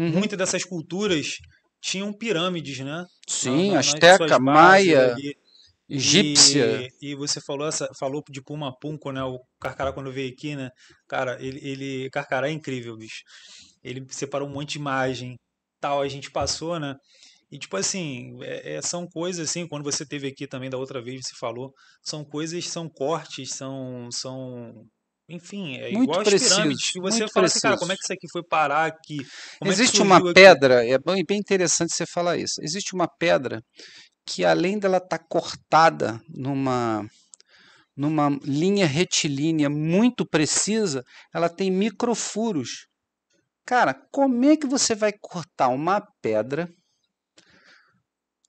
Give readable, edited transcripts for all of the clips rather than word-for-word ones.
Uhum. muitas dessas culturas tinham pirâmides, né? Sim, Nas suas asteca, bases maia, ali. egípcia. E você falou de Pumapunco, né? O Carcará quando veio aqui, né? Cara, Carcará é incrível, bicho. Ele separou um monte de imagem, tal, a gente passou, né? E tipo assim, são coisas assim, quando você teve aqui também da outra vez, você falou, são coisas, são cortes, enfim, é igual Muito as pirâmides, precisos, que você muito fala assim, cara, como é que precisos. isso aqui foi parar aqui? Como é que Existe uma surgiu aqui? pedra, é bem interessante você falar isso. Existe uma pedra que, além dela estar cortada numa linha retilínea muito precisa, ela tem microfuros. Cara, como é que você vai cortar uma pedra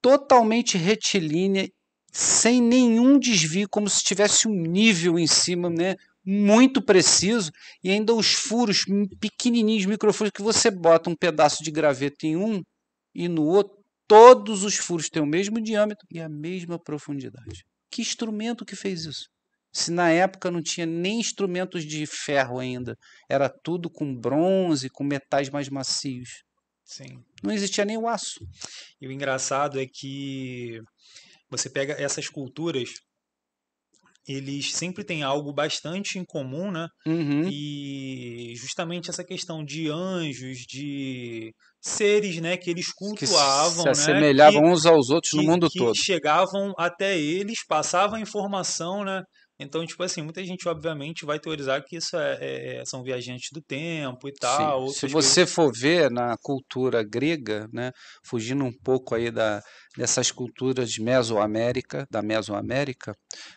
totalmente retilínea, sem nenhum desvio, como se tivesse um nível em cima, né? Muito preciso, e ainda os furos pequenininhos, microfuros, que você bota um pedaço de graveto em um e no outro, todos os furos têm o mesmo diâmetro e a mesma profundidade. Que instrumento que fez isso? Se na época não tinha nem instrumentos de ferro ainda, era tudo com bronze, com metais mais macios. Sim. Não existia nem o aço. E o engraçado é que você pega essas culturas, eles sempre têm algo bastante em comum, né? Uhum. E justamente essa questão de anjos, de seres, né, que eles Que se cultuavam, né, assemelhavam uns aos outros no mundo que todo. chegavam até eles, passavam a informação, né? Então, tipo assim, muita gente obviamente vai teorizar que isso são viajantes do tempo e Sim. tal, Se outras coisas. você for ver na cultura grega, né, fugindo um pouco aí dessas culturas de Mesoamérica, da Mesoamérica,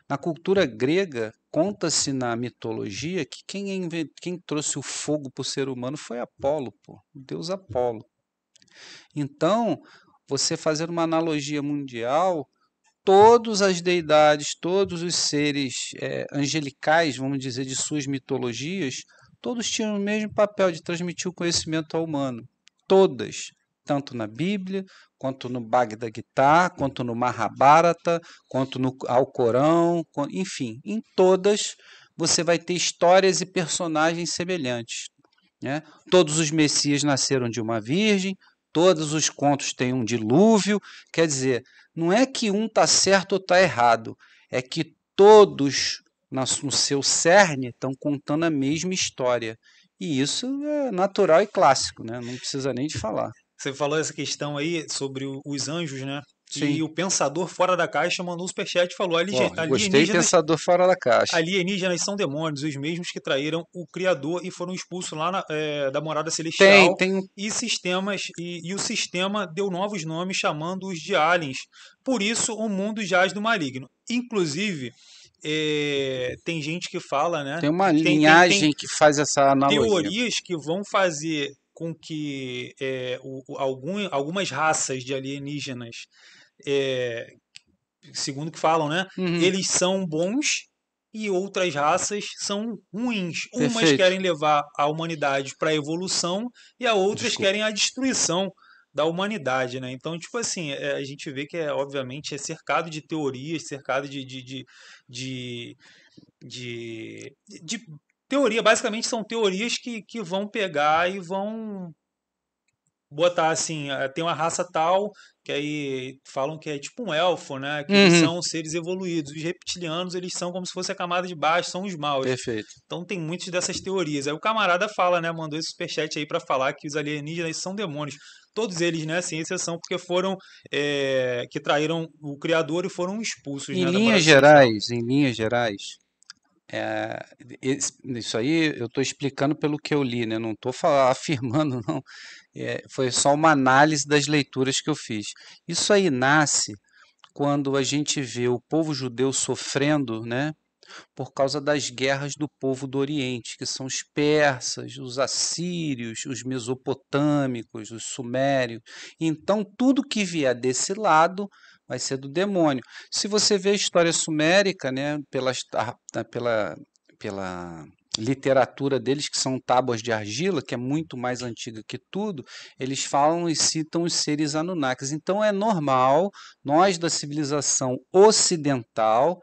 na cultura grega conta-se na mitologia que quem trouxe o fogo para o ser humano foi Apolo, pô, o deus Apolo. Então, você fazendo uma analogia mundial, todas as deidades, todos os seres angelicais, vamos dizer, de suas mitologias, todos tinham o mesmo papel de transmitir o conhecimento ao humano. Todas. Tanto na Bíblia, quanto no Bhagavad Gita, quanto no Mahabharata, quanto no Alcorão, enfim, em todas você vai ter histórias e personagens semelhantes. Né? Todos os messias nasceram de uma virgem, todos os contos têm um dilúvio, quer dizer, não é que um está certo ou está errado, é que todos, no seu cerne, estão contando a mesma história. E isso é natural e clássico, né? Não precisa nem de falar. Você falou essa questão aí sobre os anjos, né? E Sim. o pensador fora da caixa mandou um superchat e falou: Ó, gostei, alienígenas, pensador fora da caixa. alienígenas são demônios, os mesmos que traíram o Criador e foram expulsos lá da morada Tem, celestial. tem. E o sistema deu novos nomes chamando-os de aliens. Por isso o mundo jaz do maligno. Inclusive, tem gente que fala, né? Tem uma Tem linhagem que faz essa analogia. teorias que vão fazer com que algumas raças de alienígenas, é, segundo o que falam, né, Uhum, eles são bons e outras raças são ruins. Umas perfeito. querem levar a humanidade para a evolução e a outras Desculpa. querem a destruição da humanidade, né? Então, tipo assim, a gente vê que obviamente é cercado de teorias, cercado de, de teoria. Basicamente são teorias que vão pegar e vão botar assim, tem uma raça tal, que aí falam que é tipo um elfo, né? Que eles Uhum, são seres evoluídos. Os reptilianos, eles são como se fosse a camada de baixo, são os maus. perfeito. Então tem muitas dessas teorias. Aí o camarada fala, né? Mandou esse superchat aí pra falar que os alienígenas são demônios. Todos eles, né? Sem exceção, porque foram que traíram o Criador e foram expulsos, né? Da morada celestial. Em linhas gerais, é, isso aí eu estou explicando pelo que eu li, né? Não estou afirmando, não. Foi só uma análise das leituras que eu fiz. Isso aí nasce quando a gente vê o povo judeu sofrendo, né? Por causa das guerras do povo do Oriente, que são os persas, os assírios, os mesopotâmicos, os sumérios. Então, tudo que vier desse lado vai ser do demônio. Se você vê a história sumérica, né, pela literatura deles, que são tábuas de argila, que é muito mais antiga que tudo, eles falam e citam os seres Anunnakis. Então é normal nós da civilização ocidental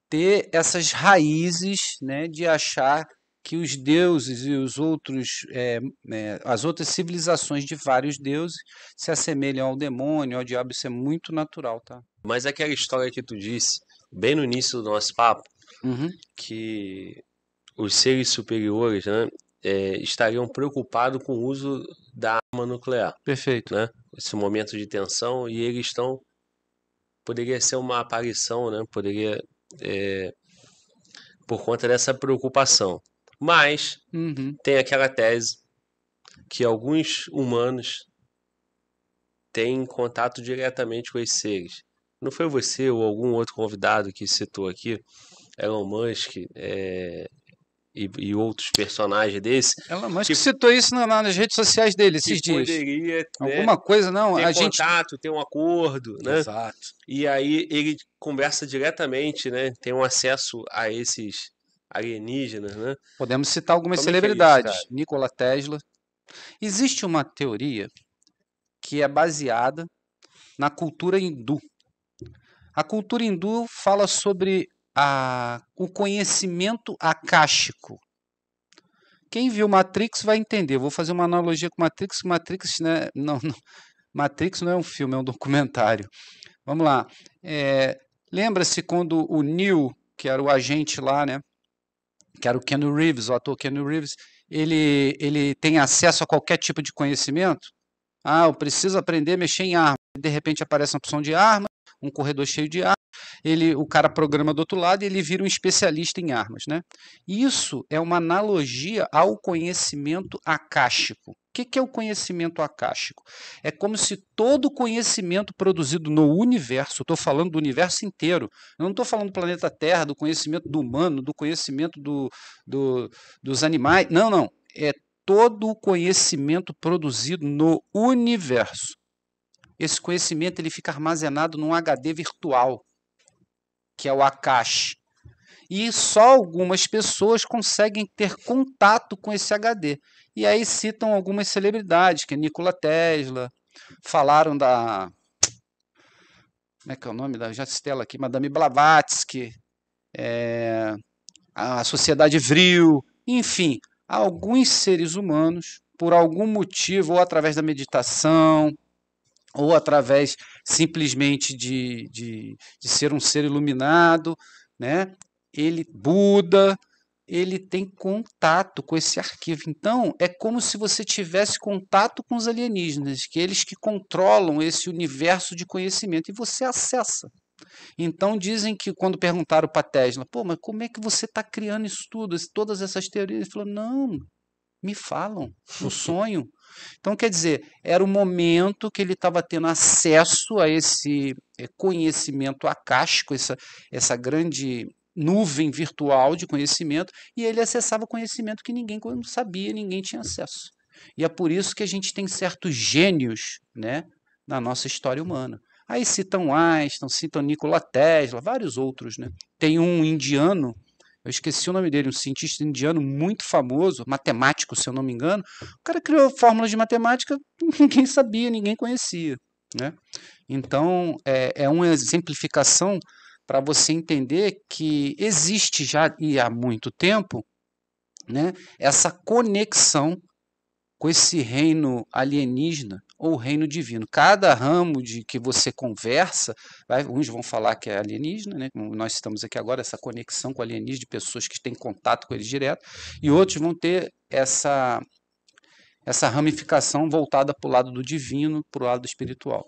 ter essas raízes, né, de achar que os deuses e os outros, as outras civilizações de vários deuses se assemelham ao demônio, ao diabo, isso é muito natural, tá? Mas aquela história que tu disse, bem no início do nosso papo, Uhum. que os seres superiores, né, estariam preocupados com o uso da arma nuclear, Perfeito. né? Esse momento de tensão, e eles estão... Poderia ser uma aparição, né? Poderia... por conta dessa preocupação. Mas Uhum. tem aquela tese que alguns humanos têm contato diretamente com esses seres. Não foi você ou algum outro convidado que citou aqui, Elon Musk, e outros personagens desse, Elon Musk que citou isso nas redes sociais dele que esses dias. poderia, né, Alguma coisa, não, ter a gente... contato, ter um acordo, né? Exato. E aí ele conversa diretamente, né? Tem um acesso a esses alienígenas, né? Podemos citar algumas Como é que é isso, celebridades. cara? Nikola Tesla. Existe uma teoria que é baseada na cultura hindu. A cultura hindu fala sobre o conhecimento akáshico. Quem viu Matrix vai entender. Vou fazer uma analogia com Matrix. Matrix, né, Matrix não é um filme, é um documentário. Vamos lá. Lembra-se quando o Neo, que era o agente lá, né, que era o Keanu Reeves, o ator Keanu Reeves, ele tem acesso a qualquer tipo de conhecimento? Eu preciso aprender a mexer em arma. De repente aparece uma opção de arma, um corredor cheio de armas, o cara programa do outro lado e ele vira um especialista em armas, né? Isso é uma analogia ao conhecimento akáshico. O que é o conhecimento akáshico? É como se todo conhecimento produzido no universo, estou falando do universo inteiro, eu não estou falando do planeta Terra, do conhecimento do humano, do conhecimento dos animais, não, é todo o conhecimento produzido no universo. Esse conhecimento ele fica armazenado num HD virtual, que é o Akash. E só algumas pessoas conseguem ter contato com esse HD. E aí citam algumas celebridades, que é Nikola Tesla, falaram da... Como é que é o nome da... Já citei ela aqui, Madame Blavatsky, a Sociedade Vril, enfim, alguns seres humanos, por algum motivo, ou através da meditação, ou através simplesmente de ser um ser iluminado, né? Buda, ele tem contato com esse arquivo. Então, é como se você tivesse contato com os alienígenas, que eles que controlam esse universo de conhecimento, e você acessa. Então, dizem que quando perguntaram para Tesla, mas como é que você está criando isso tudo, todas essas teorias? Ele falou, não, me falam, no sonho. Então, quer dizer, era o momento que ele estava tendo acesso a esse conhecimento akáshico, essa grande nuvem virtual de conhecimento, e ele acessava conhecimento que ninguém sabia, ninguém tinha acesso. E é por isso que a gente tem certos gênios, né, na nossa história humana. Aí citam Einstein, citam Nikola Tesla, vários outros, né? Tem um indiano, eu esqueci o nome dele, um cientista indiano muito famoso, matemático, se eu não me engano. O cara criou fórmulas de matemática, ninguém sabia, ninguém conhecia, né? Então, é uma exemplificação para você entender que existe já e há muito tempo, né, essa conexão com esse reino alienígena ou reino divino. Cada ramo de que você conversa, uns vão falar que é alienígena, né, como nós estamos aqui agora, essa conexão com alienígenas, de pessoas que têm contato com eles direto, e outros vão ter essa ramificação voltada para o lado do divino, para o lado espiritual.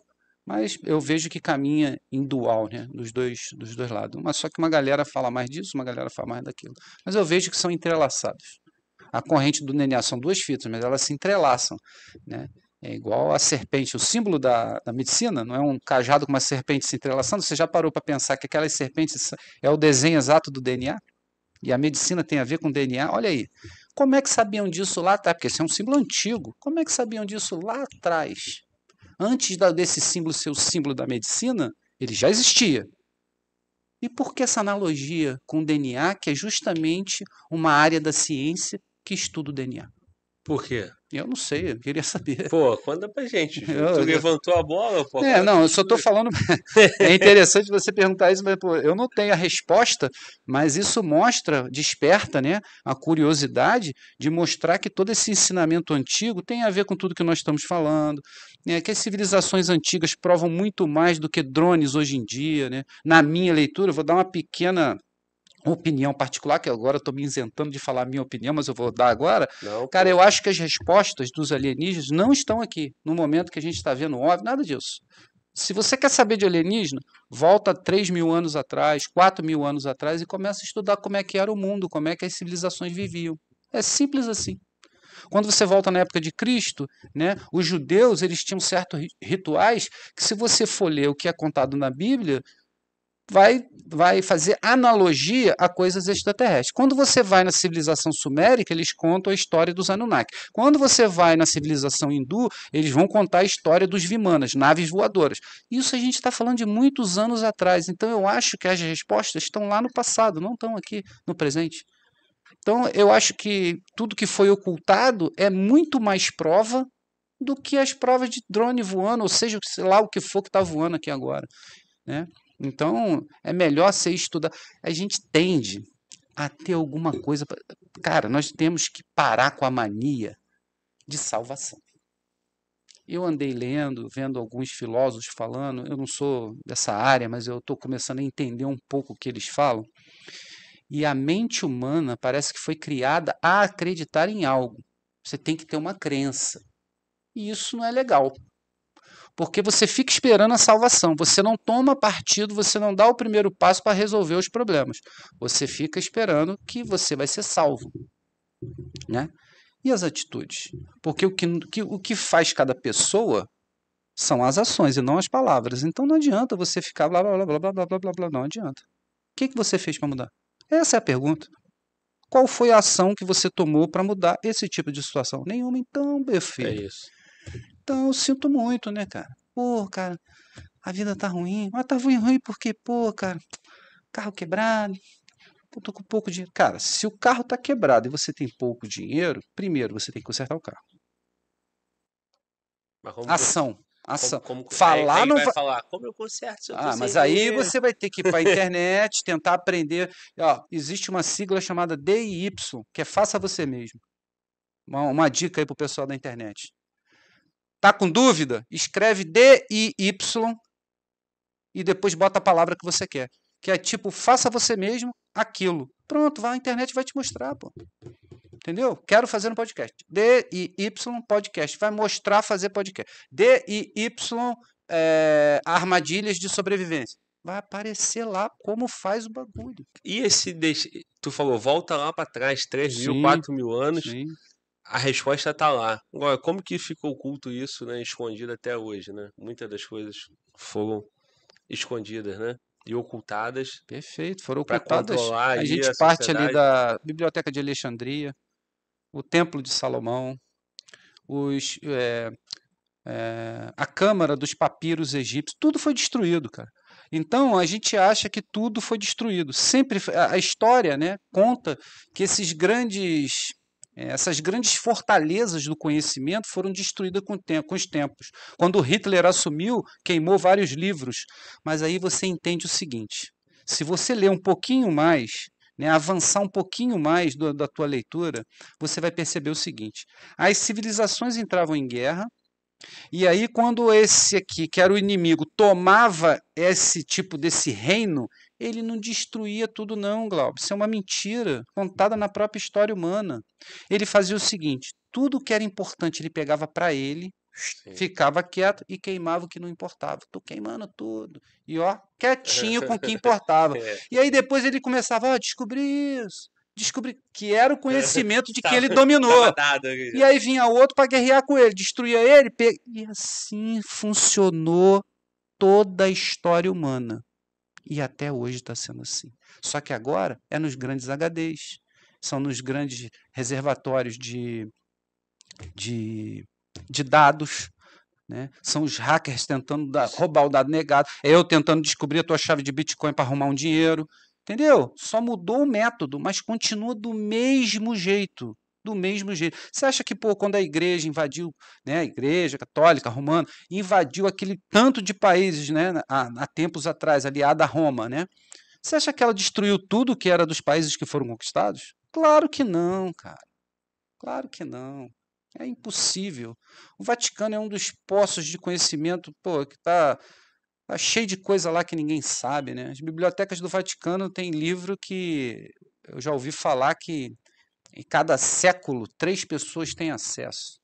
Mas eu vejo que caminha em dual, né, dos dois lados. Mas só que uma galera fala mais disso, uma galera fala mais daquilo. Mas eu vejo que são entrelaçados. A corrente do DNA são duas fitas, mas elas se entrelaçam, né? É igual a serpente. O símbolo da medicina não é um cajado com uma serpente se entrelaçando? Você já parou para pensar que aquelas serpentes é o desenho exato do DNA? E a medicina tem a ver com DNA? Olha aí. Como é que sabiam disso lá atrás? Porque esse é um símbolo antigo. Como é que sabiam disso lá atrás? Antes desse símbolo ser o símbolo da medicina, ele já existia. E por que essa analogia com o DNA, que é justamente uma área da ciência que estuda o DNA? Por quê? Eu não sei, eu queria saber. Pô, conta pra gente, Ju. Eu- Tu eu- levantou a bola, pô. É, agora não, tu eu só estou explica. falando. É interessante você perguntar isso, mas pô, eu não tenho a resposta, mas isso mostra, desperta, né, a curiosidade de mostrar que todo esse ensinamento antigo tem a ver com tudo que nós estamos falando, né, que as civilizações antigas provam muito mais do que drones hoje em dia, né? Na minha leitura, eu vou dar uma pequena opinião particular, que agora eu estou me isentando de falar a minha opinião, mas eu vou dar agora. Não, Cara, pô. eu acho que as respostas dos alienígenas não estão aqui, no momento que a gente está vendo óbvio, nada disso. Se você quer saber de alienígena, volta 3.000 anos atrás, 4.000 anos atrás e começa a estudar como é que era o mundo, como é que as civilizações viviam. É simples assim. Quando você volta na época de Cristo, né, os judeus eles tinham certos rituais que, se você for ler o que é contado na Bíblia, vai fazer analogia a coisas extraterrestres. Quando você vai na civilização sumérica, eles contam a história dos Anunnaki. Quando você vai na civilização hindu, eles vão contar a história dos Vimanas, naves voadoras. Isso a gente está falando de muitos anos atrás. Então eu acho que as respostas estão lá no passado, não estão aqui no presente. Então eu acho que tudo que foi ocultado é muito mais prova do que as provas de drone voando, ou seja, sei lá o que for que está voando aqui agora, né? Então, é melhor você estudar. A gente tende a ter alguma coisa. Cara, nós temos que parar com a mania de salvação. Eu andei lendo, vendo alguns filósofos falando, eu não sou dessa área, mas eu estou começando a entender um pouco o que eles falam. E a mente humana parece que foi criada a acreditar em algo. Você tem que ter uma crença. E isso não é legal. Porque você fica esperando a salvação, você não toma partido, você não dá o primeiro passo para resolver os problemas. Você fica esperando que você vai ser salvo, né? E as atitudes? Porque o que faz cada pessoa são as ações e não as palavras. Então não adianta você ficar blá blá blá blá blá blá blá blá, blá, não adianta. O que você fez para mudar? Essa é a pergunta. Qual foi a ação que você tomou para mudar esse tipo de situação? Nenhuma, então, meu É filho. isso. Então eu sinto muito, né, cara? Pô, cara, a vida tá ruim. Mas tá ruim porque, pô, cara, carro quebrado, pô, tô com pouco dinheiro. Cara, se o carro tá quebrado e você tem pouco dinheiro, primeiro você tem que consertar o carro. Mas como Ação, ação. como Falar aí não vai vai. falar, como eu conserto se eu tô Ah, sem mas aí dinheiro? você vai ter que ir para a internet, tentar aprender. Ó, existe uma sigla chamada DIY, que é faça você mesmo. Uma dica aí pro pessoal da internet. Tá com dúvida? Escreve DIY e depois bota a palavra que você quer. Que é tipo, faça você mesmo aquilo. Pronto, vai, a internet vai te mostrar, pô. Entendeu? Quero fazer um podcast. DIY podcast. Vai mostrar fazer podcast. DIY armadilhas de sobrevivência. Vai aparecer lá como faz o bagulho. E tu falou, volta lá pra trás, 3.000, Sim, 4.000 anos, sim. a resposta tá lá. Agora, como que ficou oculto isso, né, escondido até hoje, né? Muitas das coisas foram escondidas, né? E ocultadas Perfeito. Foram para ocultadas. controlar A aí gente a parte ali sociedade. da Biblioteca de Alexandria, o Templo de Salomão, a Câmara dos Papiros Egípcios, tudo foi destruído, cara. Então a gente acha que tudo foi destruído. Sempre a história, né, conta que essas grandes fortalezas do conhecimento foram destruídas com os tempos. Quando Hitler assumiu, queimou vários livros. Mas aí você entende o seguinte: se você ler um pouquinho mais, né, avançar um pouquinho mais da tua leitura, você vai perceber o seguinte: as civilizações entravam em guerra. E aí, quando esse aqui, que era o inimigo, tomava esse tipo desse reino, ele não destruía tudo, não, Glauber. Isso é uma mentira contada na própria história humana. Ele fazia o seguinte: tudo que era importante ele pegava para ele, Sim. ficava quieto e queimava o que não importava. Tô queimando tudo. E ó, quietinho com o que importava. É. E aí depois ele começava, ó, descobri isso. Descobri que era o conhecimento de que ele Tava dominou. dado. E aí vinha outro para guerrear com ele, destruía ele, e assim funcionou toda a história humana. E até hoje está sendo assim. Só que agora é nos grandes HDs, são nos grandes reservatórios de dados, né? São os hackers tentando roubar o dado negado, é eu tentando descobrir a tua chave de Bitcoin para arrumar um dinheiro. Entendeu? Só mudou o método, mas continua do mesmo jeito. do mesmo jeito. Você acha que, pô, quando a igreja invadiu, né, a igreja católica, romana, invadiu aquele tanto de países, né, há tempos atrás, aliada a Roma, né? Você acha que ela destruiu tudo que era dos países que foram conquistados? Claro que não, cara. Claro que não. É impossível. O Vaticano é um dos poços de conhecimento, pô, que tá cheio de coisa lá que ninguém sabe, né? As bibliotecas do Vaticano têm livro que eu já ouvi falar que em cada século 3 pessoas têm acesso.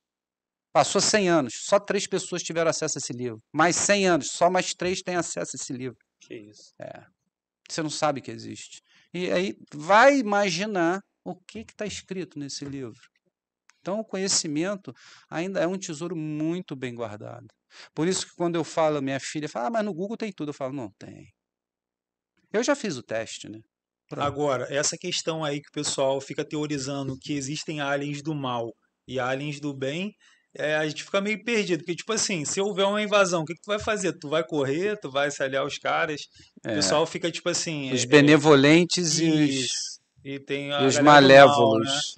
Passou 100 anos, só 3 pessoas tiveram acesso a esse livro. Mais 100 anos, só mais 3 têm acesso a esse livro. Que isso. Você não sabe que existe. E aí vai imaginar o que está escrito nesse livro. Então, o conhecimento ainda é um tesouro muito bem guardado. Por isso que quando eu falo, minha filha fala, mas no Google tem tudo. Eu falo, não tem. Eu já fiz o teste, né? Pronto. Agora, essa questão aí que o pessoal fica teorizando que existem aliens do mal e aliens do bem, a gente fica meio perdido. Porque, tipo assim, se houver uma invasão, o que tu vai fazer? Tu vai correr? Tu vai se aliar aos caras? O pessoal fica, tipo assim... Os benevolentes isso. E tem e a os galera do mal, né? malévolos.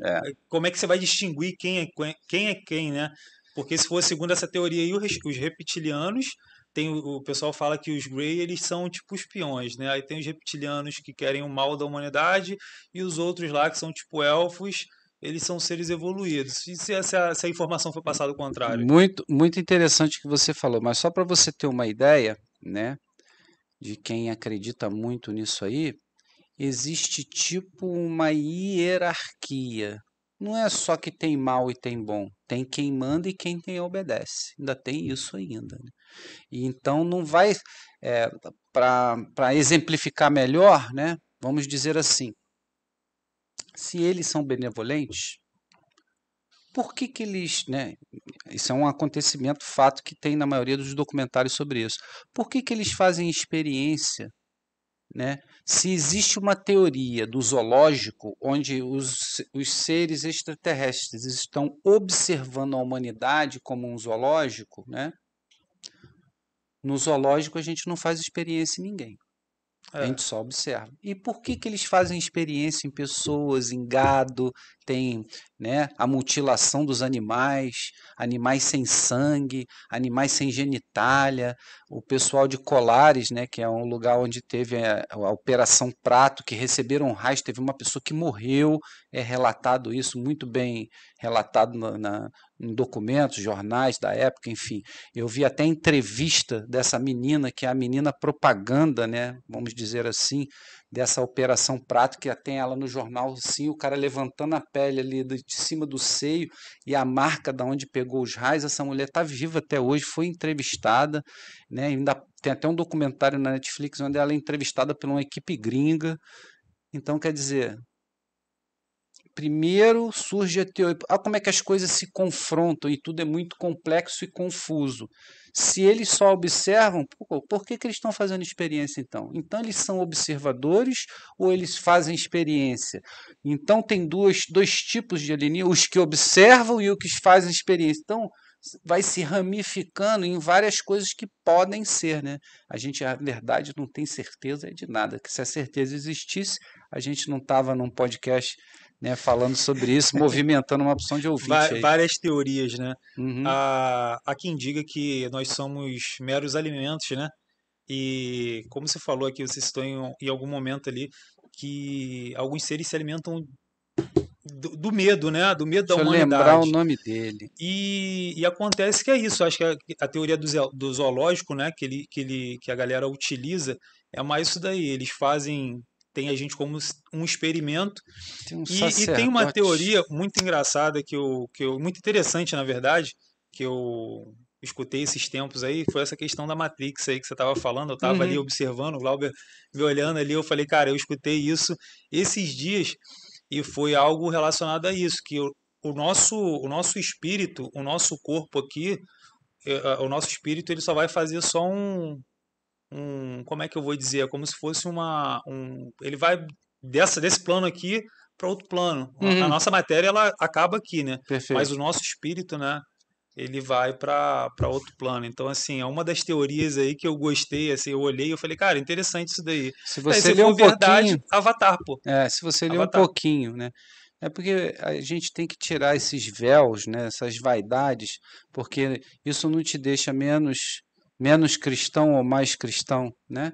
Como é que você vai distinguir quem é quem, né? Porque se for segundo essa teoria aí, os reptilianos, tem o pessoal fala que os Grey, eles são tipo espiões, né? Aí tem os reptilianos que querem o mal da humanidade e os outros lá que são tipo elfos, eles são seres evoluídos. E se essa informação foi passada ao contrário? Muito, muito interessante o que você falou, mas só para você ter uma ideia, né, de quem acredita muito nisso aí, existe tipo uma hierarquia. Não é só que tem mal e tem bom, tem quem manda e quem obedece. Ainda tem isso ainda, né? E então não vai, para exemplificar melhor, né? Vamos dizer assim, se eles são benevolentes, por que que eles, né? Isso é um acontecimento, fato que tem na maioria dos documentários sobre isso. Por que que eles fazem experiência, né? Se existe uma teoria do zoológico onde os seres extraterrestres estão observando a humanidade como um zoológico, né? No zoológico a gente não faz experiência em ninguém. A gente só observa. E por que que eles fazem experiência em pessoas, em gado, tem, né, a mutilação dos animais, animais sem sangue, animais sem genitália, o pessoal de Colares, né, que é um lugar onde teve a Operação Prato, que receberam raios, teve uma pessoa que morreu, é relatado isso, muito bem relatado em documentos, jornais da época, enfim. Eu vi até entrevista dessa menina, que é a menina propaganda, né, vamos dizer assim, dessa Operação Prato, que tem ela no jornal, assim, o cara levantando a pele ali de cima do seio e a marca da onde pegou os raios. Essa mulher está viva até hoje, foi entrevistada, né, ainda tem até um documentário na Netflix onde ela é entrevistada por uma equipe gringa. Então, quer dizer, primeiro surge a teoria. Olha como é que as coisas se confrontam e tudo é muito complexo e confuso. Se eles só observam, por que que eles estão fazendo experiência então? Então eles são observadores ou eles fazem experiência? Então tem dois tipos de alienígenas, os que observam e os que fazem experiência. Então vai se ramificando em várias coisas que podem ser, né? A gente, na verdade, não tem certeza de nada, que se a certeza existisse, a gente não estava num podcast, né, falando sobre isso, movimentando uma opção de ouvinte aí. Várias teorias, né? Uhum. Há quem diga que nós somos meros alimentos, né? E como você falou aqui, você citou em algum momento ali que alguns seres se alimentam do medo, né? Do medo da Deixa eu lembrar o humanidade. nome dele. E acontece que é isso. Acho que a teoria do zoológico, né? Que a galera utiliza é mais isso daí. Eles fazem. Tem a gente como um experimento. Tem um E tem uma sacerdote. teoria muito engraçada, muito interessante, na verdade, que eu escutei esses tempos aí, foi essa questão da Matrix aí que você estava falando. Eu estava ali observando, o Glauber me olhando ali, eu falei, cara, eu escutei isso esses dias e foi algo relacionado a isso, que o nosso espírito, o nosso corpo aqui, o nosso espírito, ele só vai fazer só como é que eu vou dizer? É como se fosse ele vai desse plano aqui para outro plano. A nossa matéria, ela acaba aqui, né? Perfeito. Mas o nosso espírito, né? Ele vai para outro plano. Então, assim, é uma das teorias aí que eu gostei, assim, eu olhei e eu falei, cara, interessante isso daí. Se você Se ler for um verdade, pouquinho, Avatar, pô. se você ler um Avatar. pouquinho, né, É porque a gente tem que tirar esses véus, né, essas vaidades, porque isso não te deixa menos cristão ou mais cristão, né?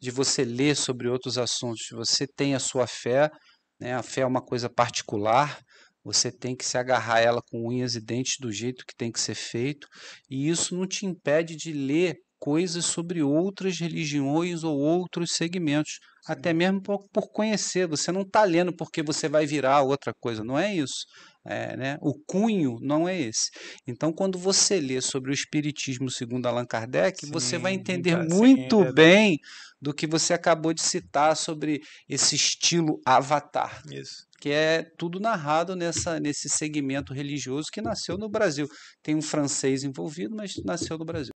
De você ler sobre outros assuntos. Você tem a sua fé, né? A fé é uma coisa particular, você tem que se agarrar a ela com unhas e dentes do jeito que tem que ser feito, e isso não te impede de ler coisas sobre outras religiões ou outros segmentos, até Sim. mesmo por conhecer. Você não está lendo porque você vai virar outra coisa, não é isso. É, né? O cunho não é esse. Então, quando você lê sobre o Espiritismo segundo Allan Kardec, você vai Sim, entender sim, é muito verdade. bem do que você acabou de citar sobre esse estilo Avatar, Isso. que é tudo narrado nesse segmento religioso que nasceu no Brasil. Tem um francês envolvido, mas nasceu no Brasil.